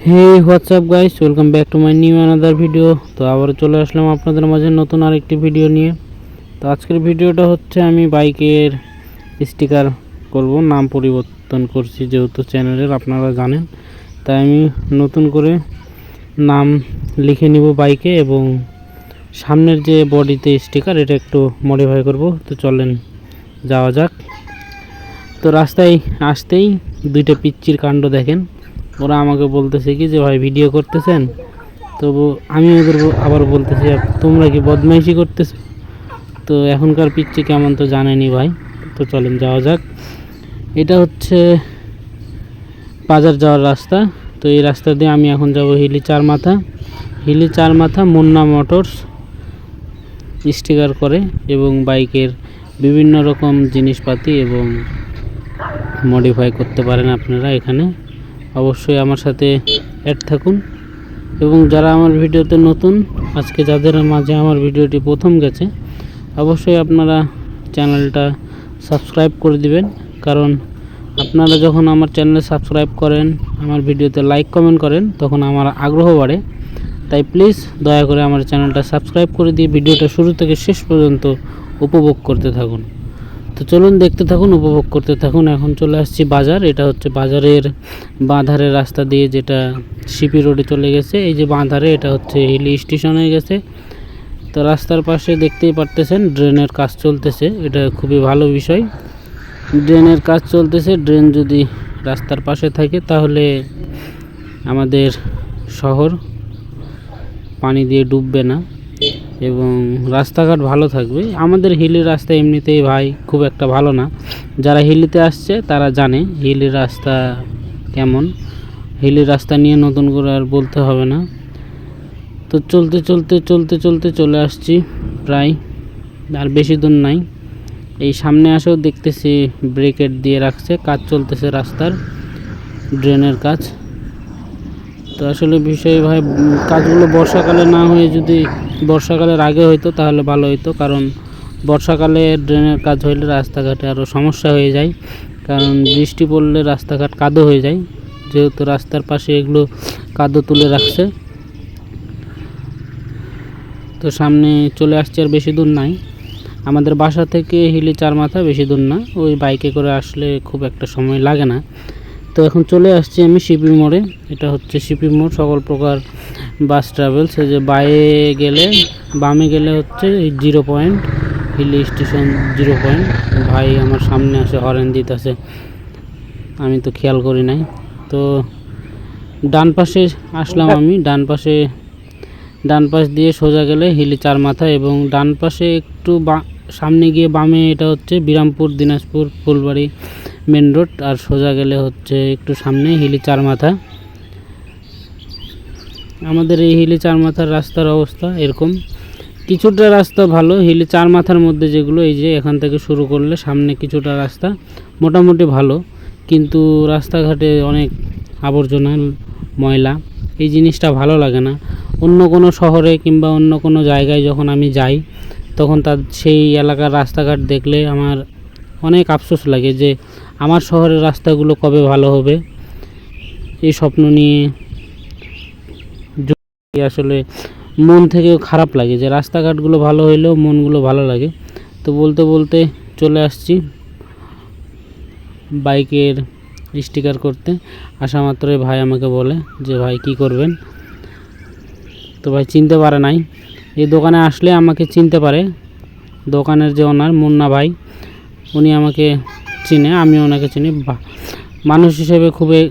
Hey WhatsApp guys, welcome back to my new another video. তো আবার চলে আসলাম আপনাদের মাঝে নতুন আরেকটি ভিডিও নিয়ে। তো আজকের ভিডিওটা হচ্ছে আমি বাইকের স্টিকার করব, নাম পরিবর্তন করছি যেহেতু চ্যানেলের আপনারা জানেন, তাই আমি নতুন করে নাম লিখে নিব বাইকে এবং সামনের যে বডিতে স্টিকার এটা একটু মডিফাই করব। তো চলেন যাওয়া যাক। তো রাস্তায় আসতেই দুইটা পিচ্চির কাণ্ড দেখেন। ওরা আমাকে বলতেছে কি যে ভাই ভিডিও করতেছেন, তবু আমি ওদের আবার বলতেছি তোমরা কি বদমাইশি করতেছো। তো এখনকার পিচ্চি কেমন তো জানেনি ভাই। তো চলেন যাওয়া যাক। এটা হচ্ছে বাজার যাওয়ার রাস্তা। তো এই রাস্তা দিয়ে আমি এখন যাব হিলি চার মাথা মুন্না মোটরস স্টিকার করে এবং বাইকের বিভিন্ন রকম জিনিসপাতি এবং মডিফাই করতে পারেন আপনারা এখানে। অবশ্যই আমার সাথে অ্যাড থাকুন এবং যারা আমার ভিডিওতে নতুন, আজকে যাদের মাঝে আমার ভিডিওটি প্রথম গেছে, অবশ্যই আপনারা চ্যানেলটা সাবস্ক্রাইব করে দিবেন। কারণ আপনারা যখন আমার চ্যানেলে সাবস্ক্রাইব করেন, আমার ভিডিওতে লাইক কমেন্ট করেন, তখন আমার আগ্রহ বাড়ে। তাই প্লিজ দয়া করে আমার চ্যানেলটা সাবস্ক্রাইব করে দিয়ে ভিডিওটা শুরু থেকে শেষ পর্যন্ত উপভোগ করতে থাকুন। তো চলুন দেখতে থাকুন, উপভোগ করতে থাকুন। এখন চলে আসছি বাজার। এটা হচ্ছে বাজারের বাঁধারের রাস্তা দিয়ে, যেটা সিপি রোডে চলে গেছে। এই যে বাঁধারে, এটা হচ্ছে হিলি স্টেশন হয়ে গেছে। তো রাস্তার পাশে দেখতেই পারতেছেন ড্রেনের কাজ চলতেছে। এটা খুবই ভালো বিষয়, ড্রেনের কাজ চলতেছে। ড্রেন যদি রাস্তার পাশে থাকে তাহলে আমাদের শহর পানি দিয়ে ডুববে না এবং রাস্তাঘাট ভালো থাকবে। আমাদের হিলি রাস্তা এমনিতেই ভাই খুব একটা ভালো না। যারা হিলিতে আসছে তারা জানে হিলি রাস্তা কেমন। হিলি রাস্তা নিয়ে নতুন করে আর বলতে হবে না। তো চলতে চলতে চলতে চলতে চলে আসছি প্রায়, আর বেশি দূর নাই। এই সামনে আসেও দেখতেছি ব্রেকেট দিয়ে রাখছে, কাজ চলতেছে রাস্তার, ড্রেনের কাজ। তো আসলে বিষয় ভাই, কাজগুলো বর্ষাকালে না হয়ে যদি বর্ষাকালের আগে হইতো তাহলে ভালো হইতো। কারণ বর্ষাকালে ড্রেনের কাজ হইলে রাস্তাঘাটে আরও সমস্যা হয়ে যায়, কারণ বৃষ্টি পড়লে রাস্তাঘাট কাদো হয়ে যায়, যেহেতু রাস্তার পাশে এগুলো কাদো তুলে রাখছে। তো সামনে চলে আসছে, আর বেশি দূর নাই। আমাদের বাসা থেকে হিলি চার মাথা বেশি দূর না, ওই বাইকে করে আসলে খুব একটা সময় লাগে না। তো এখন চলে আসছি আমি সিপি মোড়ে। এটা হচ্ছে সিপি মোড়, সকল প্রকার বাস ট্রাভেলস। এই যে বামে গেলে হচ্ছে 0 পয়েন্ট, হিলি স্টেশন 0 পয়েন্ট। ভাই আমার সামনে আসে হরেন দিতেছে, আমি তো খেয়াল করি নাই। তো ডান পাশে আসলাম আমি, ডান পাশ দিয়ে সোজা গেলে হিলি চার মাথা এবং ডান পাশে একটু সামনে গিয়ে বামে এটা হচ্ছে বিরামপুর দিনাজপুর ফুলবাড়ি মেন রোড, আর সোজা গেলে হচ্ছে একটু সামনে হিলি চার মাথা। আমাদের এই হিলি চার মাথার রাস্তার অবস্থা এরকম। কিছুটা রাস্তা ভালো হিলি চার মাথার মধ্যে, যেগুলো এই যে এখান থেকে শুরু করলে সামনে কিছুটা রাস্তা মোটামুটি ভালো, কিন্তু রাস্তাঘাটে অনেক আবর্জনা ময়লা, এই জিনিসটা ভালো লাগে না। অন্য কোনো শহরে কিংবা অন্য কোনো জায়গায় যখন আমি যাই, তখন সেই এলাকার রাস্তাঘাট দেখলে আমার অনেক আফসোস লাগে যে আমার শহরের রাস্তাগুলো কবে ভালো হবে। এই স্বপ্ন নিয়ে আসলে মন থেকেও খারাপ লাগে যে রাস্তাঘাটগুলো ভালো হইলেও মনগুলো ভালো লাগে। তো বলতে বলতে চলে আসছি বাইকের স্টিকার করতে। আসা মাত্রই ভাই আমাকে বলে যে ভাই কি করবেন। তো ভাই চিনতে পারে নাই, এই দোকানে আসলে আমাকে চিনতে পারে। দোকানের যে ওনার মুন্না ভাই, উনি আমাকে চিনে, আমি ওনাকে চিনি। মানুষ হিসেবে খুবই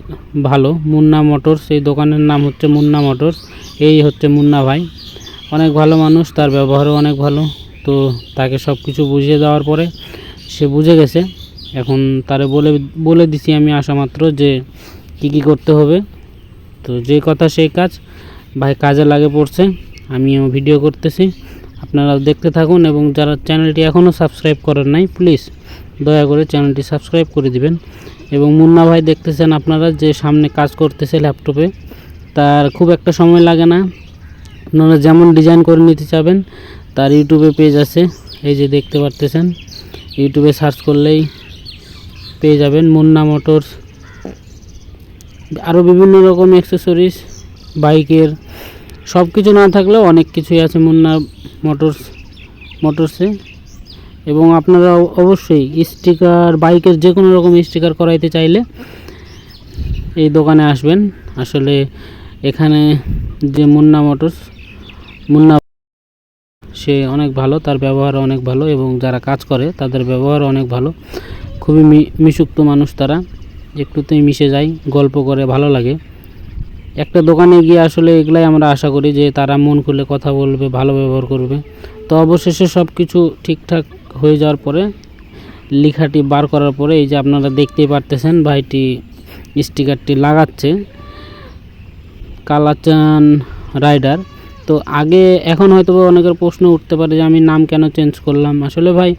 ভালো। মুন্না মোটরস, এই দোকানের নাম হচ্ছে মুন্না মোটরস। এই হচ্ছে মুন্না ভাই, অনেক ভালো মানুষ, তার ব্যবহারও অনেক ভালো। তো তাকে সব কিছু বুঝিয়ে দেওয়ার পরে সে বুঝে গেছে। এখন তারে বলে দিছি আমি আসা মাত্র যে কী করতে হবে। তো যে কথা সেই কাজ, ভাই কাজে লাগে পড়ছে, আমিও ভিডিও করতেছি, আপনারাও দেখতে থাকুন। এবং যারা চ্যানেলটি এখনও সাবস্ক্রাইব করেন নাই, প্লিজ দয়া করে চ্যানেলটি সাবস্ক্রাইব করে দিবেন। এবং মুন্না ভাই দেখতেছেন আপনারা যে সামনে কাজ করতেছে ল্যাপটপে, তার খুব একটা সময় লাগে না। আপনারা যেমন ডিজাইন করে নিতে চাবেন, তার ইউটিউবে পেজ আছে, এই যে দেখতে পারতেছেন, ইউটিউবে সার্চ করলেই পেয়ে যাবেন মুন্না মোটরস আরও বিভিন্ন রকম অ্যাক্সেসরিজ বাইকের, সব কিছু না থাকলেও অনেক কিছুই আছে মুন্না মোটরসে। এবং আপনারা অবশ্যই স্টিকার, বাইকের যে কোনো রকম স্টিকার করাইতে চাইলে এই দোকানে আসবেন। আসলে এখানে যে মুন্না সে অনেক ভালো, তার ব্যবহার অনেক ভালো এবং যারা কাজ করে তাদের ব্যবহার অনেক ভালো। খুবই মিশুক্ত মানুষ, তারা একটুতেই মিশে যায়, গল্প করে, ভালো লাগে। একটা দোকানে গিয়ে আসলে এগুলাই আমরা আশা করি যে তারা মন খুলে কথা বলবে, ভালো ব্যবহার করবে। তো অবশেষে সব কিছু ঠিকঠাক হয়ে যাওয়ার পরে, লেখাটি বার করার পরে, এই যে আপনারা দেখতেই পারতেছেন ভাইটি স্টিকারটি লাগাচ্ছে, কালাচান রাইডার। তো আগে, এখন হয়তো অনেকের প্রশ্ন উঠতে পারে যে আমি নাম কেন চেঞ্জ করলাম। আসলে ভাই,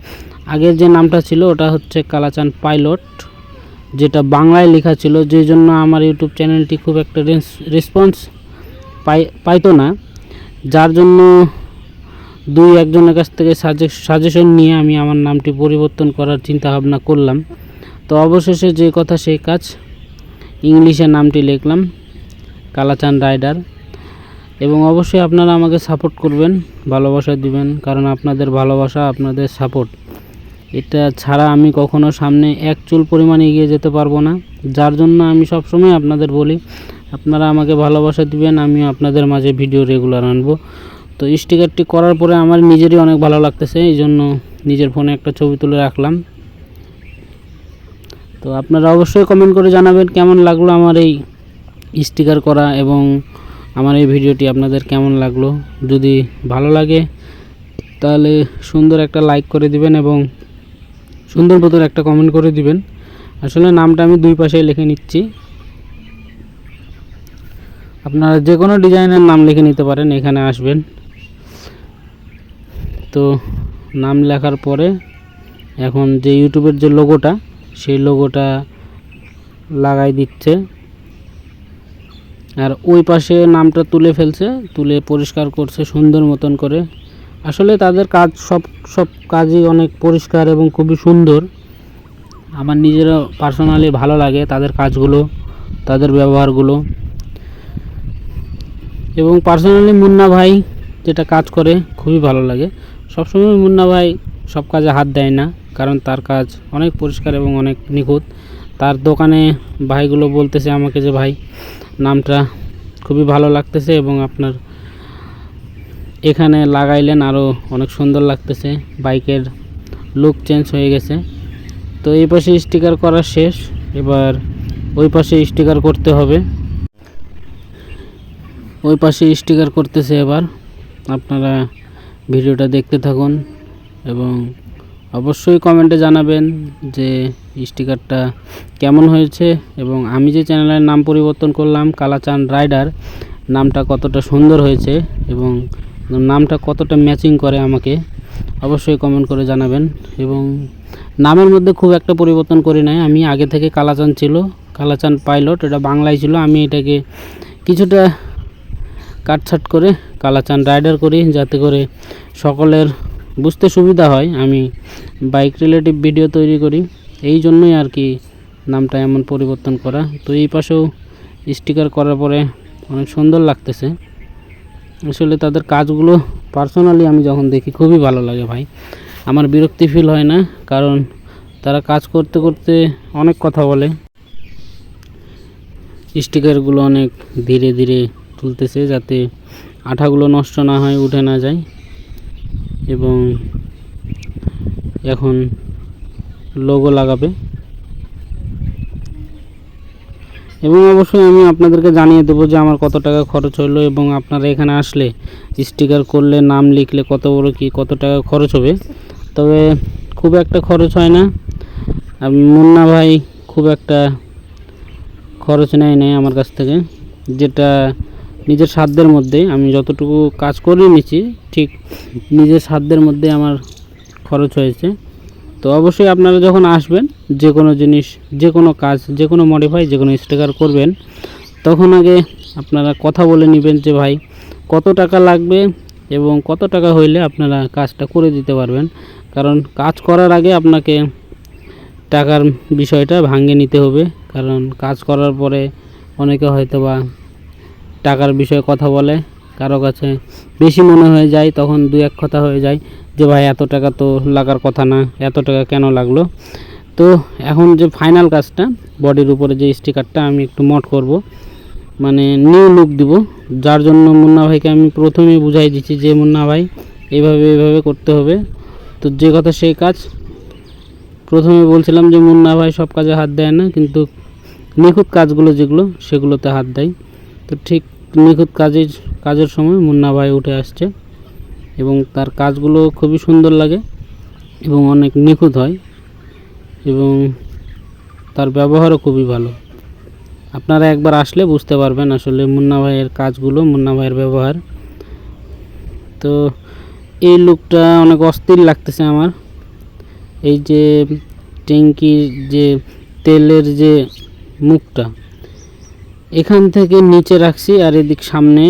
আগের যে নামটা ছিল ওটা হচ্ছে কালাচান পাইলট, যেটা বাংলায় লেখা ছিল, যে জন্য আমার ইউটিউব চ্যানেলটি খুব একটা রেসপন্স পাইতো না, যার জন্য একজনের কাছ থেকে সাজেশন নিয়ে আমি আমার নামটি পরিবর্তন করার চিন্তা ভাবনা করলাম। তো অবশেষে যে কথা সেই কাজ, ইংলিশে নামটি লিখলাম কালাচান রাইডার। এবং অবশ্যই আপনারা আমাকে সাপোর্ট করবেন, ভালোবাসা দিবেন, কারণ আপনাদের ভালোবাসা, আপনাদের সাপোর্ট, এটা ছাড়া আমি কখনো সামনে এক চুল পরিমাণ এগিয়ে যেতে পারবো না। যার জন্য আমি সবসময় আপনাদের বলি, আপনারা আমাকে ভালোবাসা দিবেন, আমিও আপনাদের মাঝে ভিডিও রেগুলার আনবো। তো স্টিকারটি করার পরে আমার নিজেরই অনেক ভালো লাগতেছে, এই জন্য নিজের ফোনে একটা ছবি তুলে রাখলাম। তো আপনারা অবশ্যই কমেন্ট করে জানাবেন কেমন লাগলো আমার এই স্টিকার করা, এবং আমার এই ভিডিওটি আপনাদের কেমন লাগলো। যদি ভালো লাগে তাহলে সুন্দর একটা লাইক করে দিবেন এবং সুন্দর মতো একটা কমেন্ট করে দিবেন। আসলে নামটা আমি দুই পাশেই লিখে নিচ্ছি, আপনারা যে কোনো ডিজাইনের নাম লিখে নিতে পারেন, এখানে আসবেন। তো নাম লেখার পরে এখন যে ইউটিউবের যে লোগোটা, সেই লোগোটা লাগাই দিচ্ছে, আর ওই পাশে নামটা তুলে ফেলছে, তুলে পরিষ্কার করছে সুন্দর মতন করে। আসলে তাদের কাজ, সব কাজই অনেক পরিষ্কার এবং খুবই সুন্দর। আমার নিজেরও পার্সোনালি ভালো লাগে তাদের কাজগুলো, তাদের ব্যবহারগুলো। এবং পার্সোনালি মুন্না ভাই যেটা কাজ করে খুবই ভালো লাগে। সবসময় মুন্না ভাই সব কাজে হাত দেয় না, কারণ তার কাজ অনেক পরিষ্কার এবং অনেক নিখুঁত। তার দোকানে ভাইগুলো বলতেছে আমাকে যে ভাই, নামটা খুবই ভালো লাগতেছে এবং আপনার এখানে লাগাইলেন আরও অনেক সুন্দর লাগতেছে, বাইকের লুক চেঞ্জ হয়ে গেছে। তো এই পাশে স্টিকার করা শেষ, এবার ওই পাশে স্টিকার করতে হবে। ওই পাশে স্টিকার করতেছে এবার, আপনারা ভিডিওটা দেখতে থাকুন এবং অবশ্যই কমেন্টে জানাবেন যে স্টিকারটা কেমন হয়েছে, এবং আমি যে চ্যানেলের নাম পরিবর্তন করলাম কালাচান রাইডার, নামটা কতটা সুন্দর হয়েছে এবং নামটা কতটা ম্যাচিং করে আমাকে অবশ্যই কমেন্ট করে জানাবেন। এবং নামের মধ্যে খুব একটা পরিবর্তন করি নাই, আমি আগে থেকে কালাচান ছিল, কালাচান পাইলট, এটা বাংলায় ছিল, আমি এটাকে কিছুটা কাটছাট করে কালাচান রাইডার করি, যাতে করে সকলের বুঝতে সুবিধা হয়। আমি বাইক রিলেটিভ ভিডিও তৈরি করি, এই জন্যই আর কি নামটা এমন পরিবর্তন করা। তো এই পাশেও স্টিকার করার পরে অনেক সুন্দর লাগতেছে। আসলে তাদের কাজগুলো পার্সোনালি আমি যখন দেখি খুবই ভালো লাগে ভাই, আমার বিরক্তি ফিল হয় না, কারণ তারা কাজ করতে করতে অনেক কথা বলে। স্টিকারগুলো অনেক ধীরে ধীরে তুলতেছে যাতে আঠাগুলো নষ্ট না হয়, উঠে না যায়। এবং এখন লোগো লাগাবে, এবং অবশ্যই আমি আপনাদেরকে জানিয়ে দেবো যে আমার কত টাকা খরচ হলো, এবং আপনারা এখানে আসলে স্টিকার করলে, নাম লিখলে কত টাকা খরচ হবে। তবে খুব একটা খরচ হয় না, মুন্না ভাই খুব একটা খরচ নেয় আমার কাছ থেকে, যেটা নিজের সাধ্যের মধ্যে, আমি যতটুকু কাজ করে নিচ্ছি ঠিক নিজের সাধ্যের মধ্যে আমার খরচ হয়েছে। তো অবশ্যই আপনারা যখন আসবেন, যে কোনো জিনিস, যে কোনো কাজ, যে কোনো মডিফাই, যে কোনো স্টিকার করবেন, তখন আগে আপনারা কথা বলে নেবেন যে ভাই কত টাকা লাগবে এবং কত টাকা হইলে আপনারা কাজটা করে দিতে পারবেন। কারণ কাজ করার আগে আপনাকে টাকার বিষয়টা ভাঙিয়ে নিতে হবে, কারণ কাজ করার পরে অনেকে হয়তো বা টাকার বিষয়ে কথা বলে, কারো কাছে বেশি মনে হয়ে যায়, তখন দু এক কথা হয়ে যায় যে ভাই এত টাকা তো লাগার কথা না, এত টাকা কেন লাগলো। তো এখন যে ফাইনাল কাজটা, বডির উপরে যে স্টিকারটা আমি একটু মড করব, মানে নিউ লুক দিব, যার জন্য মুন্না ভাইকে আমি প্রথমেই বুঝাই দিচ্ছি যে মুন্না ভাই এইভাবে করতে হবে। তো যে কথা সেই কাজ। প্রথমে বলছিলাম যে মুন্না ভাই সব কাজে হাত দেয় না, কিন্তু নিখুঁত কাজগুলো যেগুলো সেগুলোতে হাত দেয়। তো ঠিক নিখুঁত কাজের সময় মুন্না ভাই উঠে আসছে এবং তার কাজগুলো খুবই সুন্দর লাগে এবং অনেক নিখুঁত হয় এবং তার ব্যবহারও খুবই ভালো। আপনারা একবার আসলে বুঝতে পারবেন আসলে মুন্না ভাইয়ের কাজগুলো, মুন্না ভাইয়ের ব্যবহার। তো এই লুকটা অনেক অস্থির লাগতেছে আমার। এই যে ট্যাঙ্কির যে তেলের যে মুখটা এখান থেকে নিচে রাখছি, আর এদিক সামনে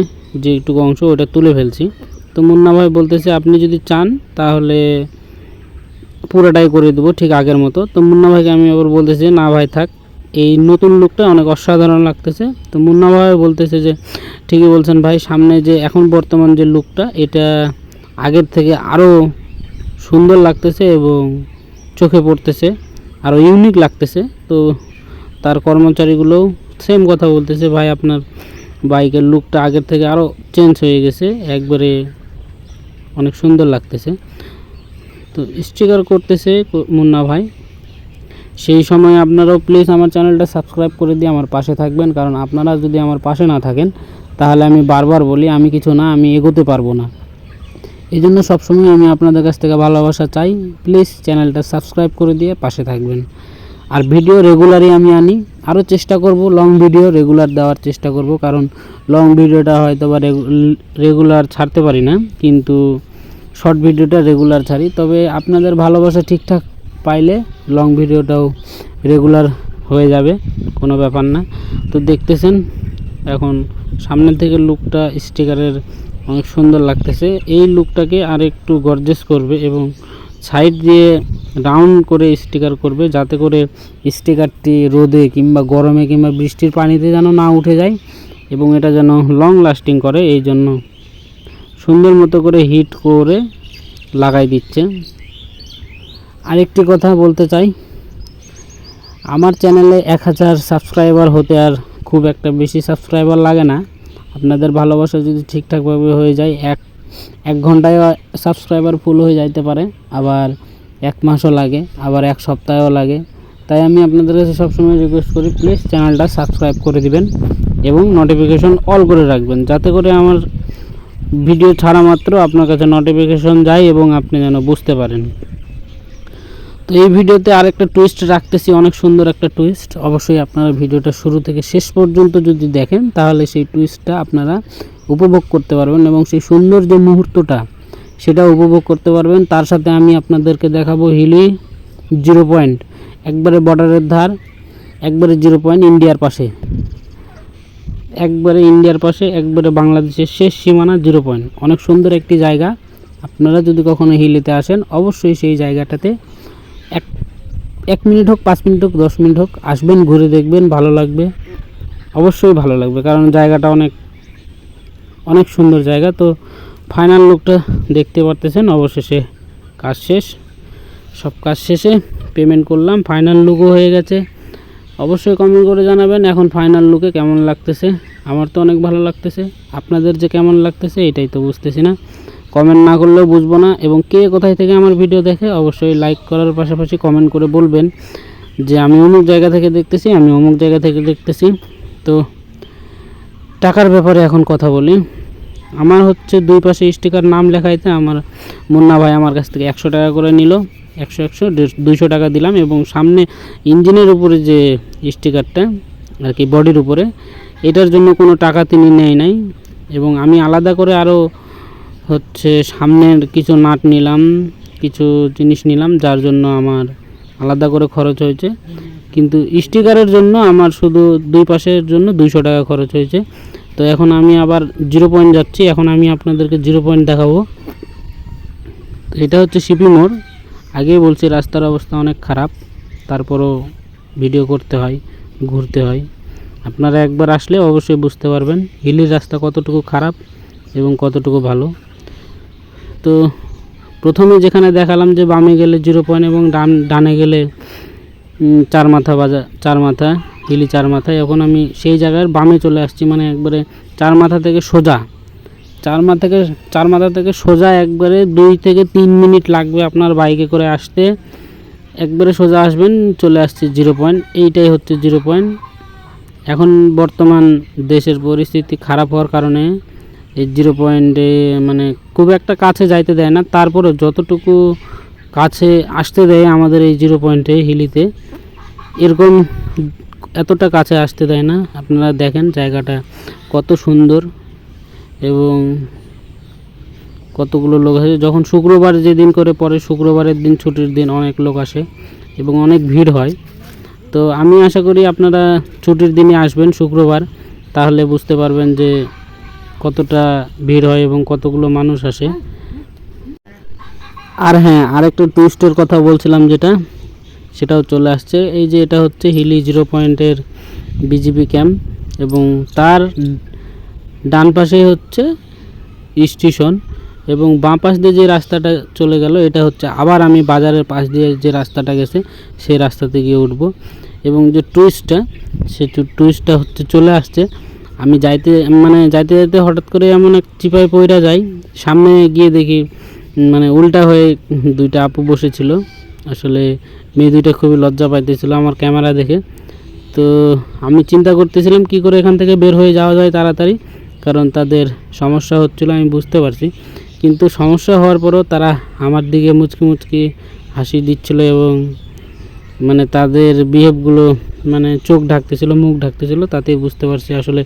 যে একটু অংশ ওটা তুলে ফেলছি। তো মুন্না ভাই বলতেছে আপনি যদি চান তাহলে পুরোটাই করে দেবো ঠিক আগের মতো। তো মুন্না ভাইকে আমি আবার বলতেছি না ভাই থাক, এই নতুন লুকটা অনেক অসাধারণ লাগতেছে। তো মুন্না ভাই বলতেছে যে ঠিকই বলছেন ভাই, সামনে যে এখন বর্তমান যে লুকটা এটা আগের থেকে আরও সুন্দর লাগতেছে এবং চোখে পড়তেছে, আরও ইউনিক লাগতেছে। তো তার কর্মচারীগুলোও সেম কথা বলতেছে ভাই আপনার বাইকের লুকটা আগের থেকে আরও চেঞ্জ হয়ে গেছে, একবারে অনেক সুন্দর লাগতেছে। তো স্টিকার করতেছে মুন্না ভাই। সেই সময় আপনারাও প্লিজ আমার চ্যানেলটা সাবস্ক্রাইব করে দিয়ে আমার পাশে থাকবেন, কারণ আপনারা যদি আমার পাশে না থাকেন তাহলে আমি বারবার বলি আমি কিছু না, আমি এগোতে পারবো না। এই জন্য সবসময় আমি আপনাদের কাছ থেকে ভালোবাসা চাই, প্লিজ চ্যানেলটা সাবস্ক্রাইব করে দিয়ে পাশে থাকবেন। আর ভিডিও রেগুলারই আমি আনি, আরও চেষ্টা করব লং ভিডিও রেগুলার দেওয়ার চেষ্টা করব, কারণ লং ভিডিওটা হয়তো বা রেগুলার ছাড়তে পারি না, কিন্তু শর্ট ভিডিওটা রেগুলার ছাড়ি। তবে আপনাদের ভালোবাসা ঠিকঠাক পাইলে লং ভিডিওটাও রেগুলার হয়ে যাবে, কোনো ব্যাপার না। তো দেখতেছেন এখন সামনের থেকে লুকটা স্টিকারের অনেক সুন্দর লাগতেছে। এই লুকটাকে আর একটু গর্জিয়াস করবে এবং সাইড দিয়ে রাউন্ড করে স্টিকার করবে, যাতে করে স্টিকারটি রোদে কিংবা গরমে কিংবা বৃষ্টির পানিতে যেন না উঠে যায় এবং এটা যেন লং লাস্টিং করে, এই জন্য সুন্দর মতো করে হিট করে লাগাই দিচ্ছে। আরেকটি কথা বলতে চাই, আমার চ্যানেলে 1000 সাবস্ক্রাইবার হতে আর খুব একটা বেশি সাবস্ক্রাইবার লাগে না। আপনাদের ভালোবাসা যদি ঠিকঠাকভাবে হয়ে যায় এক ঘন্টায় সাবস্ক্রাইবার ফুল হয়ে যাইতে পারে, আবার 1 মাসও লাগে, আবার 1 সপ্তাহও লাগে। তাই আমি আপনাদের কাছে সবসময় রিকোয়েস্ট করি প্লিজ চ্যানেলটা সাবস্ক্রাইব করে দিবেন এবং নোটিফিকেশন অল করে রাখবেন, যাতে করে আমার ভিডিও ছাড়া মাত্র আপনার কাছে নোটিফিকেশন যায় এবং আপনি যেন বুঝতে পারেন। তো এই ভিডিওতে আরেকটা টুইস্ট রাখতেছি, অনেক সুন্দর একটা টুইস্ট। অবশ্যই আপনারা ভিডিওটা শুরু থেকে শেষ পর্যন্ত যদি দেখেন তাহলে সেই টুইস্টটা আপনারা উপভোগ করতে পারবেন এবং সেই সুন্দর যে মুহূর্তটা সেটা উপভোগ করতে পারবেন। তার সাথে আমি আপনাদেরকে দেখাবো হিলি 0 পয়েন্ট, একবারে বর্ডারের ধার, একবারে 0 পয়েন্ট ইন্ডিয়ার পাশে, একবারে বাংলাদেশের শেষ সীমানা 0 পয়েন্ট। অনেক সুন্দর একটি জায়গা। আপনারা যদি কখনো হিলিতে আসেন অবশ্যই সেই জায়গাটাতে 1 মিনিট হোক, 5 মিনিট হোক, 10 মিনিট হোক আসবেন, ঘুরে দেখবেন, ভালো লাগবে, অবশ্যই ভালো লাগবে, কারণ জায়গাটা অনেক সুন্দর জায়গা। তো ফাইনাল লুকটা দেখতে পারতেছেন। অবশেষে কাজ শেষ, সব কাজ শেষে পেমেন্ট করলাম, ফাইনাল লুকও হয়ে গেছে। অবশ্যই কমেন্ট করে জানাবেন এখন ফাইনাল লুকে কেমন লাগতেছে। আমার তো অনেক ভালো লাগতেছে, আপনাদের যে কেমন লাগতেছে এটাই তো বুঝতেছি না। কমেন্ট না করলেও বুঝবো না। এবং কে কোথায় থেকে আমার ভিডিও দেখে অবশ্যই লাইক করার পাশাপাশি কমেন্ট করে বলবেন যে আমি অমুক জায়গা থেকে দেখতেছি, আমি অমুক জায়গা থেকে দেখতেছি। তো টাকার ব্যাপারে এখন কথা বলি। আমার হচ্ছে 2 পাশে স্টিকার নাম লেখাইতে আমার মুন্না ভাই আমার কাছ থেকে 100 টাকা করে নিল, 100 200 টাকা দিলাম। এবং সামনে ইঞ্জিনের উপরে যে স্টিকারটা আর কি বডির উপরে, এটার জন্য কোনো টাকা তিনি নেয় নাই। এবং আমি আলাদা করে আরও হচ্ছে সামনের কিছু নাট নিলাম, কিছু জিনিস নিলাম, যার জন্য আমার আলাদা করে খরচ হয়েছে। কিন্তু স্টিকারের জন্য আমার শুধু 2 পাশের জন্য 200 টাকা খরচ হয়েছে। তো এখন আমি আবার 0 পয়েন্ট যাচ্ছি, এখন আমি আপনাদেরকে 0 পয়েন্ট দেখাবো। তো এটা হচ্ছে সিপি মোড়। আগেই বলছি রাস্তার অবস্থা অনেক খারাপ, তারপরও ভিডিও করতে হয়, ঘুরতে হয়। আপনারা একবার আসলে অবশ্যই বুঝতে পারবেন হিলির রাস্তা কতটুকু খারাপ এবং কতটুকু ভালো। তো প্রথমে যেখানে দেখালাম যে বামে গেলে 0 পয়েন্ট এবং ডানে গেলে 4 মাথা বাজার, 4 মাথা হিলি 4 মাথা, এখন আমি সেই জায়গার বামে চলে আসছি, মানে একবারে 4 মাথা থেকে সোজা, 4 মাথা থেকে সোজা একবারে 2 থেকে 3 মিনিট লাগবে আপনার বাইকে করে আসতে। একবারে সোজা আসবেন, চলে আসছে 0 পয়েন্ট। এইটাই হচ্ছে 0 পয়েন্ট। এখন বর্তমান দেশের পরিস্থিতি খারাপ হওয়ার কারণে এই 0 পয়েন্টে মানে খুব একটা কাছে যাইতে দেয় না, তারপরে যতটুকু কাছে আসতে দেয় আমাদের এই 0 পয়েন্টে হিলিতে, এরকম এতটা কাছে আসতে দেয় না। আপনারা দেখেন জায়গাটা কত সুন্দর এবং কতগুলো লোক আসে। যখন শুক্রবার যেদিন করে পরে শুক্রবারের দিন ছুটির দিন অনেক লোক আসে এবং অনেক ভিড় হয়। তো আমি আশা করি আপনারা ছুটির দিনে আসবেন শুক্রবার, তাহলে বুঝতে পারবেন যে কতটা ভিড় হয় এবং কতগুলো মানুষ আসে। আর হ্যাঁ, আরেকটা টুইস্টের কথা বলছিলাম যেটা, সেটাও চলে আসছে। এই যে এটা হচ্ছে হিলি 0 পয়েন্টের বিজিবি ক্যাম্প এবং তার ডান পাশেই হচ্ছে স্টেশন এবং বাঁ পাশ দিয়ে যে রাস্তাটা চলে গেল এটা হচ্ছে আবার আমি বাজারের পাশ দিয়ে যে রাস্তাটা গেছে সেই রাস্তাতে গিয়ে উঠবো। এবং যে টুইস্টটা হচ্ছে চলে আসছে। আমি যাইতে যাইতে হঠাৎ করে এমন এক চিপায় পইরা যাই, সামনে গিয়ে দেখি মানে উল্টা হয়ে 2টা আপু বসেছিল। আসলে মেয়ে 2টা খুবই লজ্জা পাইতেছিল আমার ক্যামেরা দেখে। তো আমি চিন্তা করতেছিলাম কি করে এখান থেকে বের হয়ে যাওয়া যায় তাড়াতাড়ি, কারণ তাদের সমস্যা হচ্ছিল আমি বুঝতে পারছি। কিন্তু সমস্যা হওয়ার পরও তারা আমার দিকে মুচকি মুচকি হাসি দিচ্ছিল এবং মানে তাদের বিহেভগুলো মানে চোখ ঢাকতেছিল, মুখ ঢাকতেছিল, তাতেই বুঝতে পারছি আসলে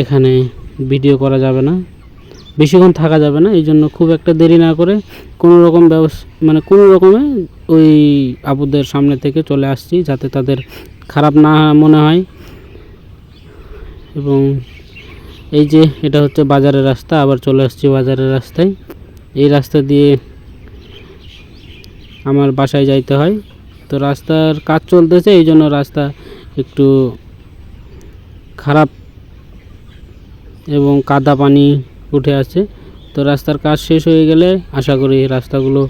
এখানে ভিডিও করা যাবে না, বেশিক্ষণ থাকা যাবে না। এই জন্য খুব একটা দেরি না করে কোনো রকম কোনো রকমে ওই আপুদের সামনে থেকে চলে আসছি যাতে তাদের খারাপ না মনে হয়। এবং এই যে এটা হচ্ছে বাজারের রাস্তা, আবার চলে আসছি বাজারের রাস্তায়। এই রাস্তা দিয়ে আমার বাসায় যাইতে হয়। তো রাস্তার কাজ চলতেছে, এই জন্য রাস্তা একটু খারাপ এবং কাদা পানি উঠে আছে। তো রাস্তার কাজ শেষ হয়ে গেলে আশা করি রাস্তাগুলো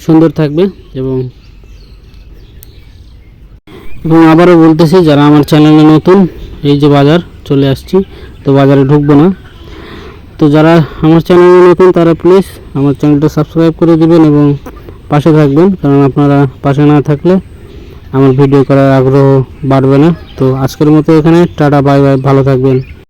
সুন্দর থাকবে। এবং আবারও বলতেছি, যারা আমার চ্যানেলে নতুন, এই যে বাজার চলে আসছি, তো বাজারে ঢুকবো না। তো যারা আমার চ্যানেলে নতুন তারা প্লিজ আমার চ্যানেলটা সাবস্ক্রাইব করে দিবেন এবং পাশে থাকবেন, কারণ আপনারা পাশে না থাকলে আমার ভিডিও করার আগ্রহ বাড়বে না। তো আজকের মতো এখানে টাটা, বাই বাই, ভালো থাকবেন।